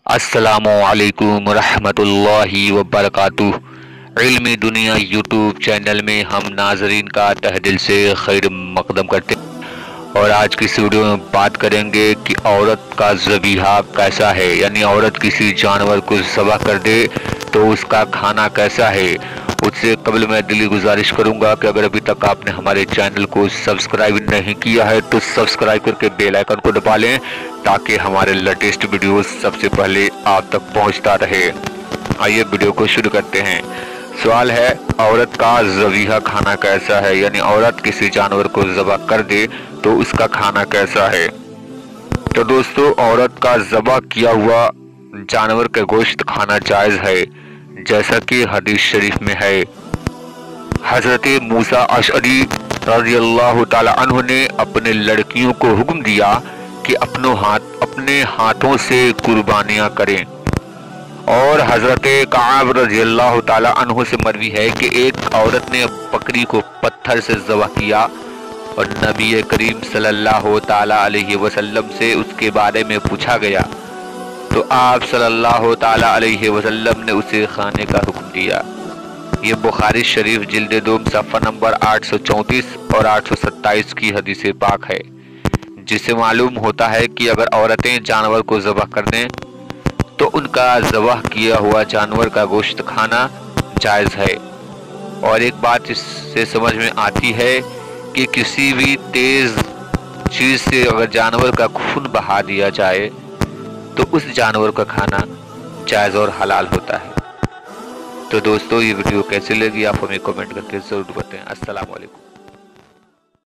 अस्सलामुअलैकुम रहमतुल्लाहि वबरकातुह। इल्मी दुनिया यूट्यूब चैनल में हम नाजरीन का तहे दिल से खैर मकदम करते हैं और आज की इस वीडियो में बात करेंगे कि औरत का ज़बीहा कैसा है, यानी औरत किसी जानवर को ज़बह कर दे तो उसका खाना कैसा है। उससे कबल मैं दिली गुजारिश करूंगा कि अगर अभी तक आपने हमारे चैनल को सब्सक्राइब नहीं किया है तो सब्सक्राइब करके बेल आइकन को दबा लें ताकि हमारे लेटेस्ट वीडियोस सबसे पहले आप तक पहुंचता रहे। आइए वीडियो को शुरू करते हैं। सवाल है, औरत का ज़बीहा खाना कैसा है, यानी औरत किसी जानवर को ज़बह कर दे तो उसका खाना कैसा है। तो दोस्तों, औरत का ज़बह किया हुआ जानवर का गोश्त खाना जायज़ है, जैसा कि हदीस शरीफ में है। हजरत मूसा अशअरी रज़ियल्लाहु ताला अन्हु ने अपने लड़कियों को हुक्म दिया कि अपने हाथों से कुर्बानियां करें। और हजरत काब रज़ियल्लाहु ताला अन्हु से मरवी है कि एक औरत ने बकरी को पत्थर से ज़बह किया और नबी करीम सल्लल्लाहु ताला अलैहि वसल्लम से उसके बारे में पूछा गया तो आप सल्लल्लाहु ताला अलैहि वसल्लम ने उसे खाने का हुक्म दिया। ये बुखारी शरीफ जिल्द 2 सफ़ा नंबर 834 और 827 की हदीस पाक है, जिससे मालूम होता है कि अगर औरतें जानवर को ज़बह कर दें तो उनका ज़बह किया हुआ जानवर का गोश्त खाना जायज़ है। और एक बात इससे समझ में आती है कि किसी भी तेज़ चीज़ से अगर जानवर का खून बहा दिया जाए तो उस जानवर का खाना जायज़ और हलाल होता है। तो दोस्तों, ये वीडियो कैसी लगी आप हमें कमेंट करके ज़रूर बताएं। अस्सलाम वालेकुम।